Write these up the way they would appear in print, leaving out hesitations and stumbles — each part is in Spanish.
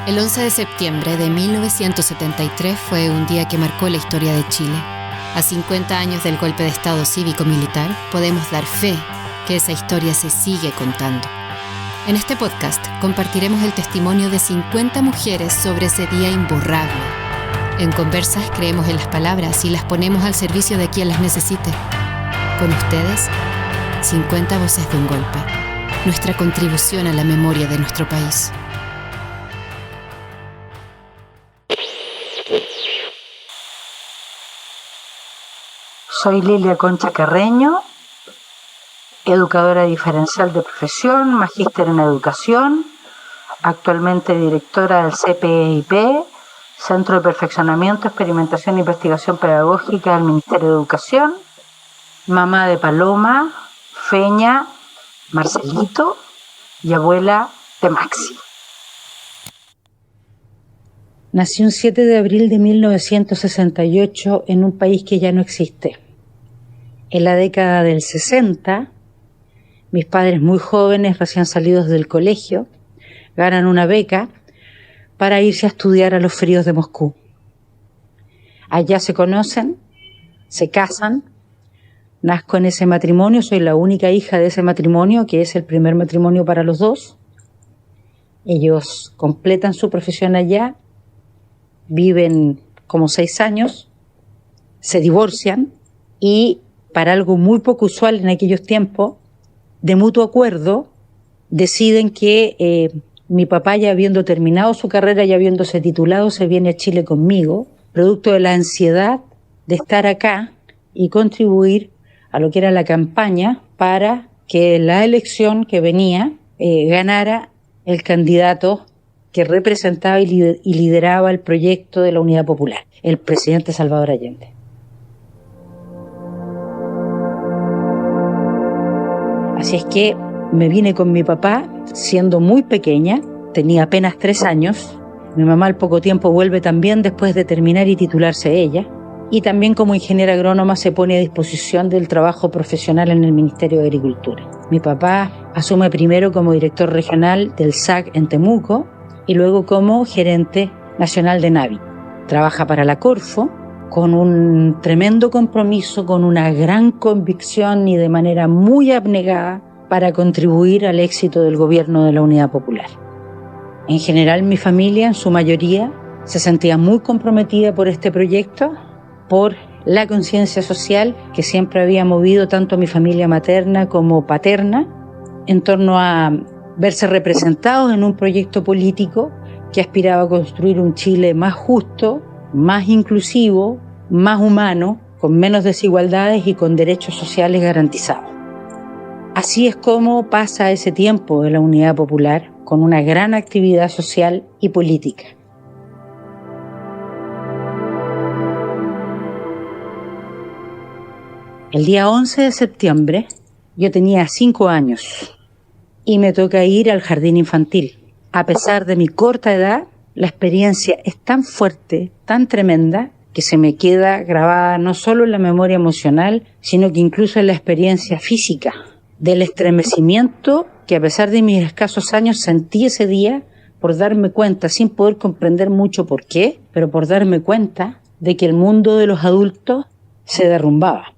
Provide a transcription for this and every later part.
El 11 de septiembre de 1973 fue un día que marcó la historia de Chile. A 50 años del golpe de Estado cívico-militar, podemos dar fe que esa historia se sigue contando. En este podcast compartiremos el testimonio de 50 mujeres sobre ese día imborrable. En Conversas creemos en las palabras y las ponemos al servicio de quien las necesite. Con ustedes, 50 voces de un golpe. Nuestra contribución a la memoria de nuestro país. Soy Lilia Concha Carreño, educadora diferencial de profesión, magíster en educación, actualmente directora del CPEIP, Centro de Perfeccionamiento, Experimentación e Investigación Pedagógica del Ministerio de Educación, mamá de Paloma, Feña, Marcelito y abuela de Maxi. Nací un 7 de abril de 1968 en un país que ya no existe. En la década del 60, mis padres muy jóvenes, recién salidos del colegio, ganan una beca para irse a estudiar a los fríos de Moscú. Allá se conocen, se casan, nazco en ese matrimonio, soy la única hija de ese matrimonio, que es el primer matrimonio para los dos. Ellos completan su profesión allá, viven como 6 años, se divorcian y, para algo muy poco usual en aquellos tiempos, de mutuo acuerdo, deciden que mi papá, ya habiendo terminado su carrera y habiéndose titulado, se viene a Chile conmigo, producto de la ansiedad de estar acá y contribuir a lo que era la campaña para que la elección que venía ganara el candidato que representaba y lideraba el proyecto de la Unidad Popular, el presidente Salvador Allende. Así es que me vine con mi papá siendo muy pequeña, tenía apenas 3 años. Mi mamá al poco tiempo vuelve también después de terminar y titularse ella. Y también como ingeniera agrónoma se pone a disposición del trabajo profesional en el Ministerio de Agricultura. Mi papá asume primero como director regional del SAC en Temuco y luego como gerente nacional de Navi. Trabaja para la Corfo con un tremendo compromiso, con una gran convicción y de manera muy abnegada para contribuir al éxito del gobierno de la Unidad Popular. En general, mi familia, en su mayoría, se sentía muy comprometida por este proyecto, por la conciencia social que siempre había movido tanto a mi familia materna como paterna, en torno a verse representados en un proyecto político que aspiraba a construir un Chile más justo, más inclusivo, más humano, con menos desigualdades y con derechos sociales garantizados. Así es como pasa ese tiempo de la Unidad Popular, con una gran actividad social y política. El día 11 de septiembre yo tenía 5 años y me toca ir al jardín infantil. A pesar de mi corta edad, la experiencia es tan fuerte, tan tremenda, que se me queda grabada no solo en la memoria emocional, sino que incluso en la experiencia física, del estremecimiento que a pesar de mis escasos años sentí ese día por darme cuenta, sin poder comprender mucho por qué, pero por darme cuenta de que el mundo de los adultos se derrumbaba.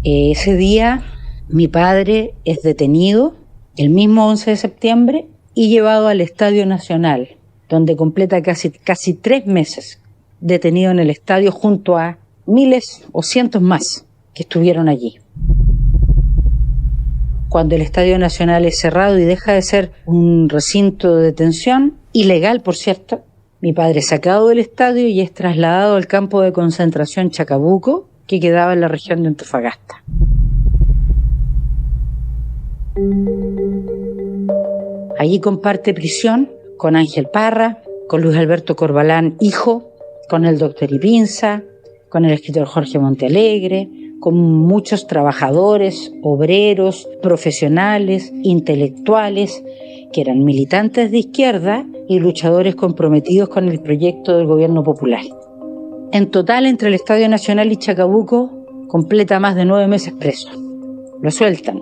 Ese día mi padre es detenido el mismo 11 de septiembre y llevado al Estadio Nacional, donde completa casi 3 meses detenido en el estadio junto a miles o cientos más que estuvieron allí. Cuando el Estadio Nacional es cerrado y deja de ser un recinto de detención, ilegal por cierto, mi padre es sacado del estadio y es trasladado al campo de concentración Chacabuco, que quedaba en la región de Antofagasta. Allí comparte prisión con Ángel Parra, con Luis Alberto Corbalán, hijo, con el doctor Ipinza, con el escritor Jorge Montealegre, con muchos trabajadores, obreros, profesionales, intelectuales, que eran militantes de izquierda y luchadores comprometidos con el proyecto del gobierno popular. En total, entre el Estadio Nacional y Chacabuco, completa más de 9 meses preso. Lo sueltan,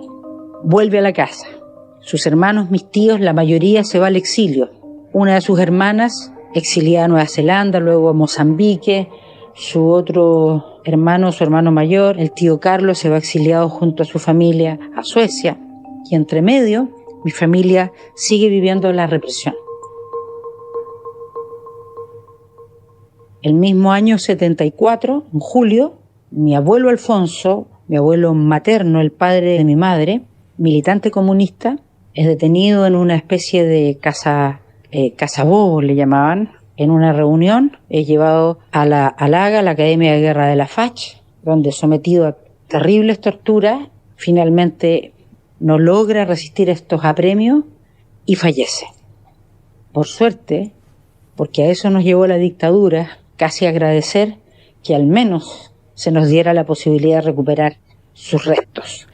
vuelve a la casa. Sus hermanos, mis tíos, la mayoría se va al exilio. Una de sus hermanas, exiliada a Nueva Zelanda, luego a Mozambique. Su otro hermano, su hermano mayor, el tío Carlos, se va exiliado junto a su familia a Suecia. Y entre medio, mi familia sigue viviendo la represión. El mismo año 74, en julio, mi abuelo Alfonso, mi abuelo materno, el padre de mi madre, militante comunista, es detenido en una especie de casa bobo, le llamaban, en una reunión. Es llevado a la AGA, la Academia de Guerra de la FACH, donde sometido a terribles torturas, finalmente no logra resistir estos apremios y fallece. Por suerte, porque a eso nos llevó la dictadura, casi agradecer que al menos se nos diera la posibilidad de recuperar sus restos.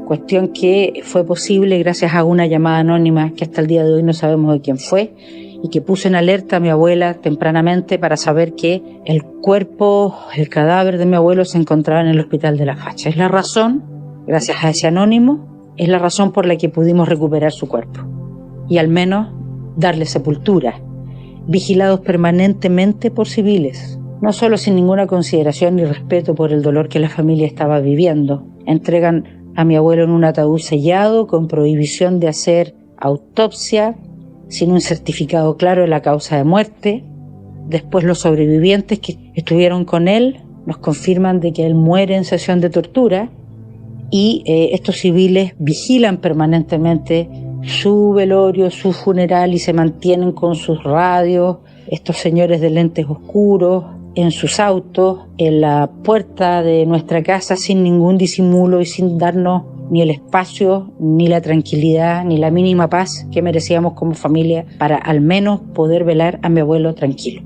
Cuestión que fue posible gracias a una llamada anónima que hasta el día de hoy no sabemos de quién fue y que puso en alerta a mi abuela tempranamente para saber que el cadáver de mi abuelo se encontraba en el hospital de la Facha. Es la razón, gracias a ese anónimo, es la razón por la que pudimos recuperar su cuerpo y al menos darle sepultura, vigilados permanentemente por civiles, no solo sin ninguna consideración ni respeto por el dolor que la familia estaba viviendo. Entregan a mi abuelo en un ataúd sellado con prohibición de hacer autopsia, sin un certificado claro de la causa de muerte. Después los sobrevivientes que estuvieron con él nos confirman de que él muere en sesión de tortura y estos civiles vigilan permanentemente su velorio, su funeral y se mantienen con sus radios, estos señores de lentes oscuros, en sus autos, en la puerta de nuestra casa sin ningún disimulo y sin darnos ni el espacio, ni la tranquilidad, ni la mínima paz que merecíamos como familia para al menos poder velar a mi abuelo tranquilo.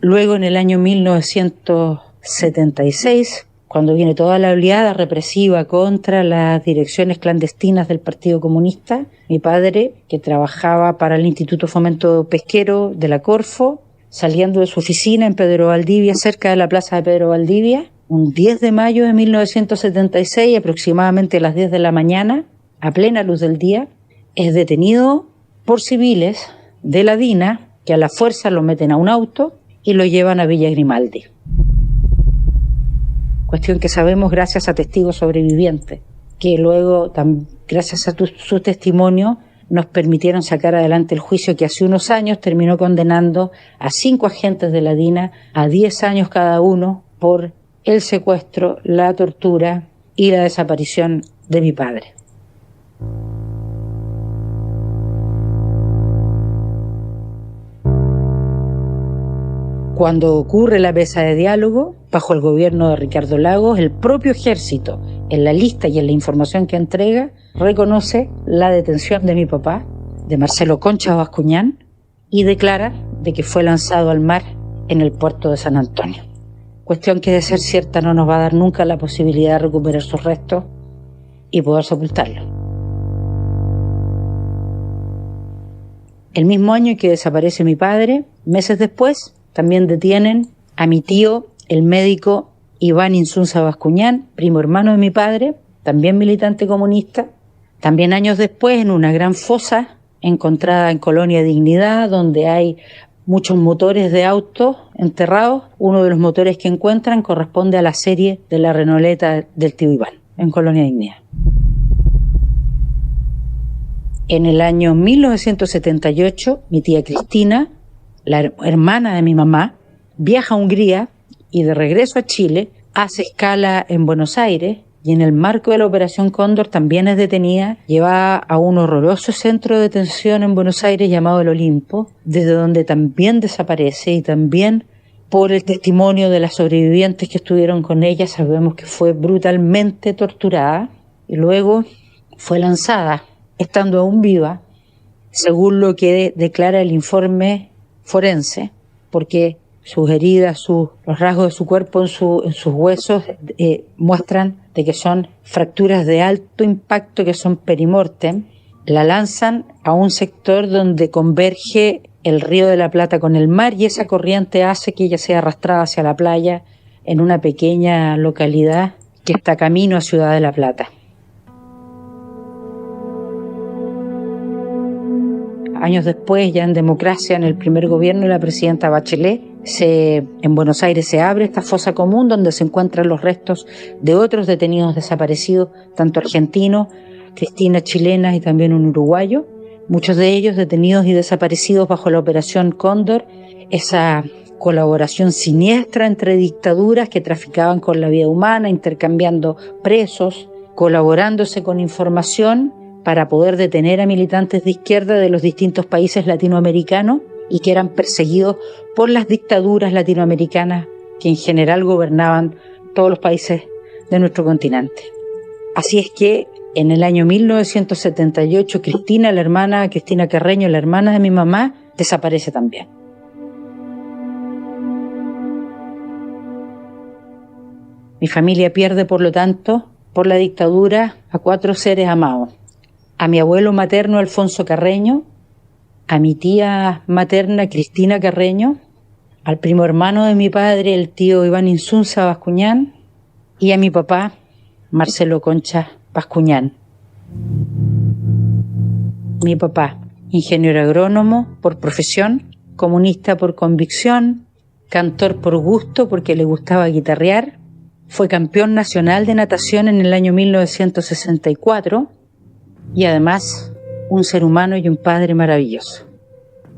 Luego, en el año 1976, cuando viene toda la oleada represiva contra las direcciones clandestinas del Partido Comunista, mi padre, que trabajaba para el Instituto Fomento Pesquero de la Corfo, saliendo de su oficina en Pedro Valdivia, cerca de la plaza de Pedro Valdivia, un 10 de mayo de 1976, aproximadamente a las 10 de la mañana, a plena luz del día, es detenido por civiles de la DINA, que a la fuerza lo meten a un auto y lo llevan a Villa Grimaldi. Cuestión que sabemos gracias a testigos sobrevivientes, que luego, gracias a su testimonio, nos permitieron sacar adelante el juicio que hace unos años terminó condenando a 5 agentes de la DINA a 10 años cada uno por el secuestro, la tortura y la desaparición de mi padre. Cuando ocurre la mesa de diálogo, bajo el gobierno de Ricardo Lagos, el propio ejército, en la lista y en la información que entrega, reconoce la detención de mi papá, de Marcelo Concha Bascuñán, y declara de que fue lanzado al mar en el puerto de San Antonio. Cuestión que, de ser cierta, no nos va a dar nunca la posibilidad de recuperar sus restos y poder sepultarlos. El mismo año en que desaparece mi padre, meses después, también detienen a mi tío, el médico Iván Insunza Bascuñán, primo hermano de mi padre, también militante comunista. También años después, en una gran fosa encontrada en Colonia Dignidad, donde hay muchos motores de autos enterrados. Uno de los motores que encuentran corresponde a la serie de la Renoleta del tío Iván, en Colonia Dignidad. En el año 1978, mi tía Cristina, la hermana de mi mamá, viaja a Hungría y de regreso a Chile hace escala en Buenos Aires y en el marco de la Operación Cóndor también es detenida, llevada a un horroroso centro de detención en Buenos Aires llamado El Olimpo, desde donde también desaparece y también por el testimonio de las sobrevivientes que estuvieron con ella sabemos que fue brutalmente torturada y luego fue lanzada, estando aún viva, según lo que declara el informe forense, porque sus heridas, los rasgos de su cuerpo en sus huesos muestran de que son fracturas de alto impacto, que son perimortem. La lanzan a un sector donde converge el Río de la Plata con el mar y esa corriente hace que ella sea arrastrada hacia la playa en una pequeña localidad que está camino a Ciudad de la Plata. años después, ya en democracia, en el primer gobierno de la presidenta Bachelet, en Buenos Aires se abre esta fosa común donde se encuentran los restos de otros detenidos desaparecidos, tanto argentinos, cristinas chilenas y también un uruguayo, muchos de ellos detenidos y desaparecidos bajo la Operación Cóndor, esa colaboración siniestra entre dictaduras que traficaban con la vida humana, intercambiando presos, colaborándose con información para poder detener a militantes de izquierda de los distintos países latinoamericanos y que eran perseguidos por las dictaduras latinoamericanas que en general gobernaban todos los países de nuestro continente. Así es que en el año 1978 Cristina Carreño, la hermana de mi mamá, desaparece también. Mi familia pierde, por lo tanto, por la dictadura a 4 seres amados. A mi abuelo materno Alfonso Carreño, a mi tía materna Cristina Carreño, al primo hermano de mi padre, el tío Iván Insunza Bascuñán, y a mi papá, Marcelo Concha Bascuñán. Mi papá, ingeniero agrónomo por profesión, comunista por convicción, cantor por gusto porque le gustaba guitarrear, fue campeón nacional de natación en el año 1964 y además un ser humano y un padre maravilloso.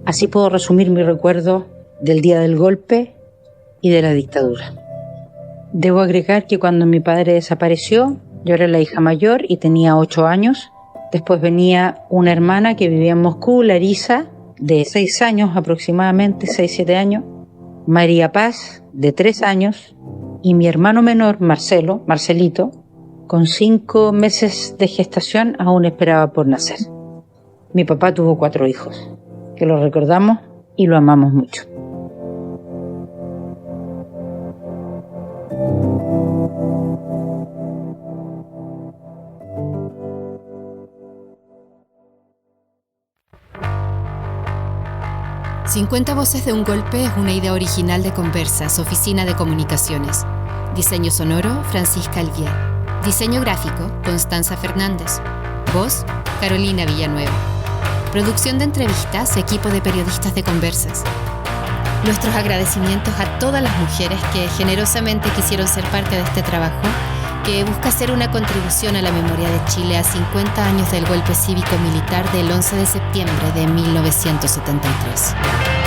Así puedo resumir mi recuerdo del día del golpe y de la dictadura. Debo agregar que cuando mi padre desapareció, yo era la hija mayor y tenía 8 años. Después venía una hermana que vivía en Moscú, Larisa, de 6 años aproximadamente, 6-7 años, María Paz, de 3 años, y mi hermano menor, Marcelito, con 5 meses de gestación, aún esperaba por nacer. Mi papá tuvo 4 hijos, que lo recordamos y lo amamos mucho. «50 voces de un golpe» es una idea original de Conversas, Oficina de Comunicaciones. Diseño sonoro, Francisca Alvier. Diseño gráfico, Constanza Fernández. Voz, Carolina Villanueva. Producción de entrevistas, equipo de periodistas de Conversas. Nuestros agradecimientos a todas las mujeres que generosamente quisieron ser parte de este trabajo, que busca hacer una contribución a la memoria de Chile a 50 años del golpe cívico-militar del 11 de septiembre de 1973.